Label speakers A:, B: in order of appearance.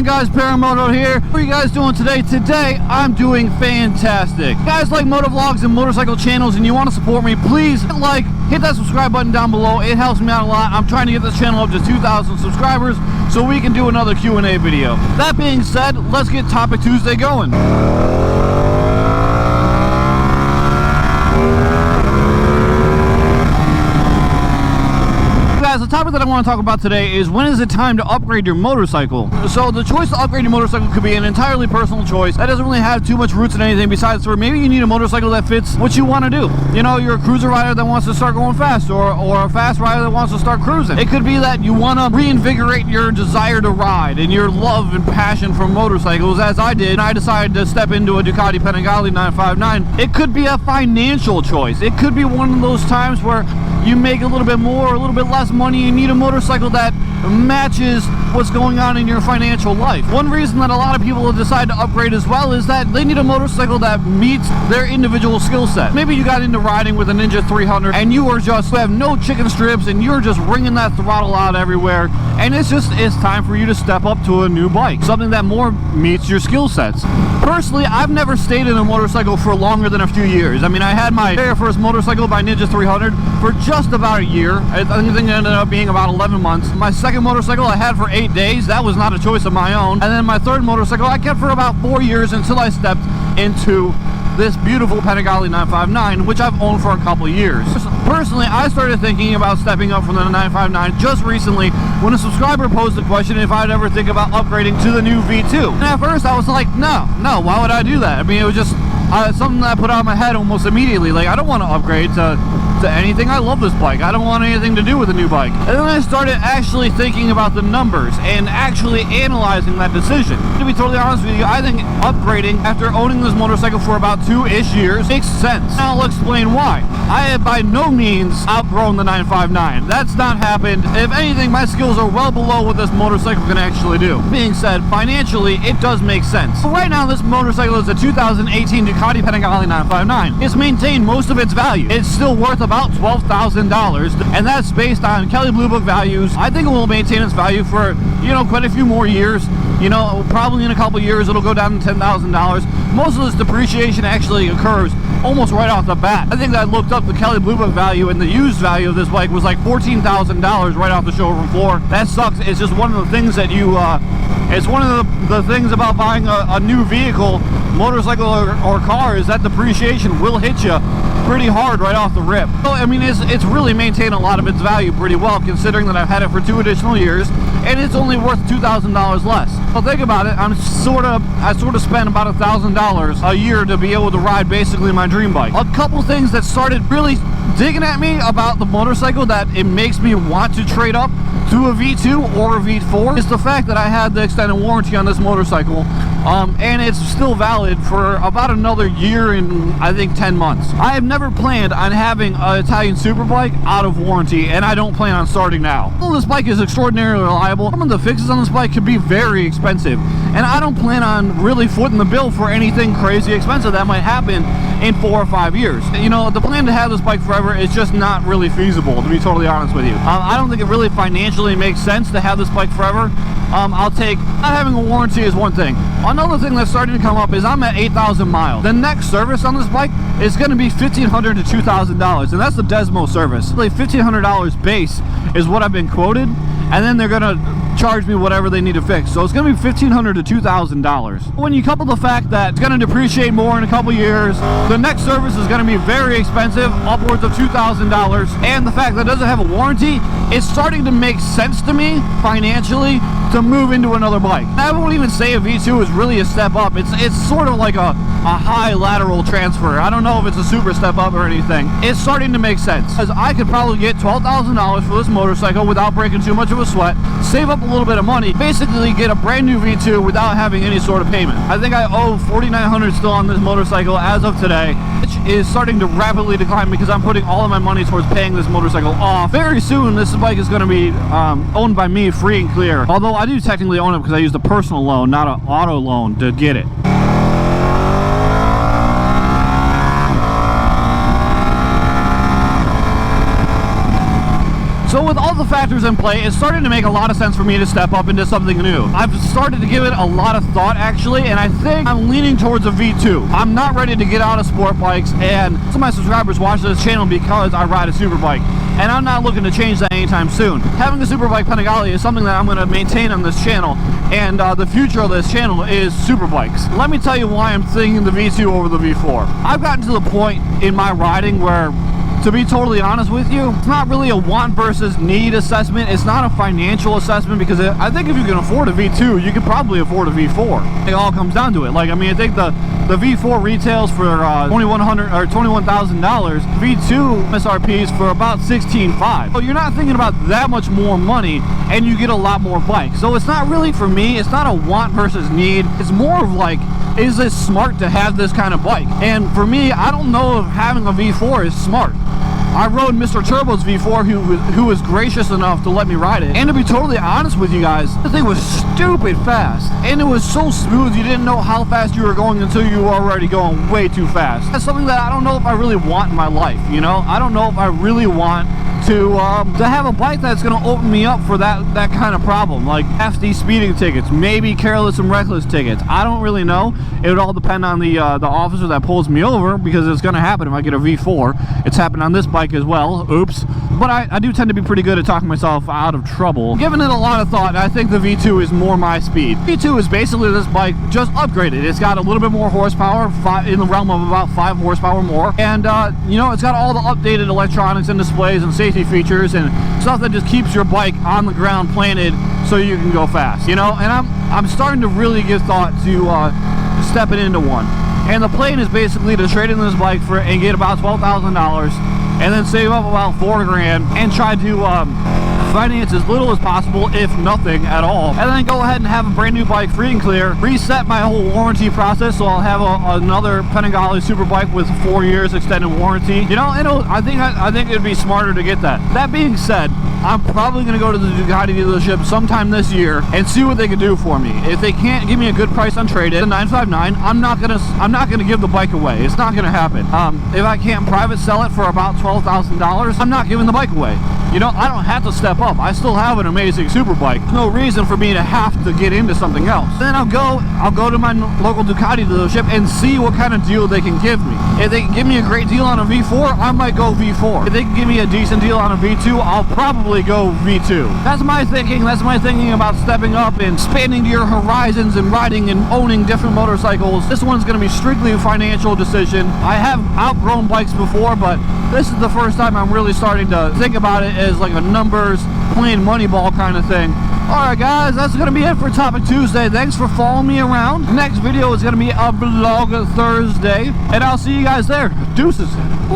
A: on, guys? Paramoto here. How are you guys doing today? Today, I'm doing fantastic. If you guys like motovlogs and motorcycle channels and you want to support me, please hit that subscribe button down below. It helps me out a lot. I'm trying to get this channel up to 2,000 subscribers so we can do another Q&A video. That being said, let's get Topic Tuesday going. The topic that I want to talk about today is when is it time to upgrade your motorcycle? So the choice to upgrade your motorcycle could be an entirely personal choice that doesn't really have too much roots in anything besides for maybe you need a motorcycle that fits what you want to do. You know, you're a cruiser rider that wants to start going fast, or a fast rider that wants to start cruising. It could be that you want to reinvigorate your desire to ride and your love and passion for motorcycles, as I did, and I decided to step into a Ducati Panigale 959. It could be a financial choice. It could be one of those times where you make a little bit more or a little bit less money. You need a motorcycle that matches what's going on in your financial life. One reason that a lot of people decide to upgrade as well is that they need a motorcycle that meets their individual skill set. Maybe you got into riding with a Ninja 300 and you have no chicken strips and you're just wringing that throttle out everywhere, and it's time for you to step up to a new bike, something that more meets your skill sets. Personally, I've never stayed in a motorcycle for longer than a few years. I mean, I had my very first motorcycle by Ninja 300 for just about a year. I think it ended up being about 11 months. My second motorcycle I had for 8 days. That was not a choice of my own. And then my third motorcycle I kept for about 4 years until I stepped into this beautiful Panigale 959, which I've owned for a couple of years. Personally, I started thinking about stepping up from the 959 just recently when a subscriber posed the question if I'd ever think about upgrading to the new V2. And at first I was like, no, why would I do that? I mean, it was just something that I put out of my head almost immediately. Like, I don't want to upgrade to anything. I love this bike. I don't want anything to do with a new bike. And then I started actually thinking about the numbers and actually analyzing that decision. To be totally honest with you, I think upgrading after owning this motorcycle for about 2-ish years makes sense. Now I'll explain why. I have by no means outgrown the 959. That's not happened. If anything, my skills are well below what this motorcycle can actually do. Being said, financially, it does make sense. So right now, this motorcycle is a 2018 Ducati Panigale 959. It's maintained most of its value. It's still worth about $12,000, and that's based on Kelley Blue Book values. I think it will maintain its value for, quite a few more years. Probably in a couple years it'll go down to $10,000. Most of this depreciation actually occurs almost right off the bat. I think that I looked up the Kelley Blue Book value, and the used value of this bike was like $14,000 right off the showroom floor. That sucks. It's just one of the things that it's one of the things about buying a new vehicle, motorcycle or car, is that depreciation will hit you pretty hard right off the rip. So, I mean, it's really maintained a lot of its value pretty well, considering that I've had it for 2 additional years, and it's only worth $2,000 less. Well, think about it. I sort of spend about $1,000 a year to be able to ride basically my dream bike. A couple things that started really digging at me about the motorcycle that it makes me want to trade up to a V2 or a V4 is the fact that I had the extended warranty on this motorcycle, and it's still valid for about another year and I think 10 months. I have never planned on having an Italian Superbike out of warranty, and I don't plan on starting now. Well, this bike is extraordinarily reliable. Some of the fixes on this bike could be very expensive, and I don't plan on really footing the bill for anything crazy expensive that might happen in 4 or 5 years. The plan to have this bike forever is just not really feasible, to be totally honest with you. I don't think it really financially makes sense to have this bike forever. Not having a warranty is one thing. Another thing that's starting to come up is I'm at 8,000 miles. The next service on this bike is going to be $1,500 to $2,000, and that's the Desmo service. Like $1,500 base is what I've been quoted, and then they're going to charge me whatever they need to fix. So it's going to be $1,500 to $2,000. When you couple the fact that it's going to depreciate more in a couple years, the next service is going to be very expensive, upwards of $2,000, and the fact that it doesn't have a warranty, it's starting to make sense to me financially to move into another bike. I won't even say a V2 is really a step up. It's sort of like a high lateral transfer. I don't know if it's a super step up or anything. It's starting to make sense, because I could probably get $12,000 for this motorcycle without breaking too much of a sweat, save up a little bit of money, basically get a brand new V2 without having any sort of payment. I think I owe $4,900 still on this motorcycle as of today, which is starting to rapidly decline because I'm putting all of my money towards paying this motorcycle off. Very soon this bike is going to be owned by me free and clear, although I do technically own it because I used a personal loan, not an auto loan, to get it. So with all the factors in play, it's starting to make a lot of sense for me to step up into something new. I've started to give it a lot of thought actually, and I think I'm leaning towards a V2. I'm not ready to get out of sport bikes, and some of my subscribers watch this channel because I ride a super bike, and I'm not looking to change that anytime soon. Having a super bike Panigale is something that I'm going to maintain on this channel, and the future of this channel is super bikes. Let me tell you why I'm thinking the V2 over the V4. I've gotten to the point in my riding where, to be totally honest with you, it's not really a want versus need assessment. It's not a financial assessment, because I think if you can afford a V2, you can probably afford a V4. It all comes down to it. Like, I mean, I think the V4 retails for $2,100 or $21,000. V2 MSRPs for about $16,500. So you're not thinking about that much more money, and you get a lot more bikes. So it's not really, for me, it's not a want versus need. It's more of like, is it smart to have this kind of bike? And for me, I don't know if having a V4 is smart. I rode Mr. Turbo's V4, who was gracious enough to let me ride it. And to be totally honest with you guys, the thing was stupid fast. And it was so smooth, you didn't know how fast you were going until you were already going way too fast. That's something that I don't know if I really want in my life, you know? I don't know if I really want to have a bike that's going to open me up for that kind of problem, like FD speeding tickets, maybe careless and reckless tickets. I don't really know. It would all depend on the officer that pulls me over, because it's going to happen if I get a V4. It's happened on this bike as well. Oops. But I do tend to be pretty good at talking myself out of trouble. Giving it a lot of thought, I think the V2 is more my speed. V2 is basically this bike just upgraded. It's got a little bit more horsepower, in the realm of about 5 horsepower more, and you know, it's got all the updated electronics and displays and safety features and stuff that just keeps your bike on the ground planted so you can go fast, you know. And I'm starting to really give thought to stepping into one, and the plan is basically to trade in this bike for and get about $12,000, and then save up about $4 grand and try to finance as little as possible, if nothing at all, and then go ahead and have a brand new bike free and clear, reset my whole warranty process, so I'll have another Panigale super bike with 4 years extended warranty, you know. And I think it'd be smarter to get that. That being said, I'm probably going to go to the Ducati dealership sometime this year and see what they can do for me. If they can't give me a good price on trade-in, the 959, I'm not gonna give the bike away. It's not gonna happen. If I can't private sell it for about $12,000, I'm not giving the bike away. You know, I don't have to step up. I still have an amazing super bike. There's no reason for me to have to get into something else. Then I'll go to my local Ducati dealership and see what kind of deal they can give me. If they can give me a great deal on a V4, I might go V4. If they can give me a decent deal on a V2, I'll probably go V2. That's my thinking. That's my thinking about stepping up and expanding your horizons and riding and owning different motorcycles. This one's going to be strictly a financial decision. I have outgrown bikes before, but this is the first time I'm really starting to think about it as like a numbers, playing Moneyball kind of thing. Alright guys, that's going to be it for Topic Tuesday. Thanks for following me around. Next video is going to be a Vlog Thursday, and I'll see you guys there. Deuces.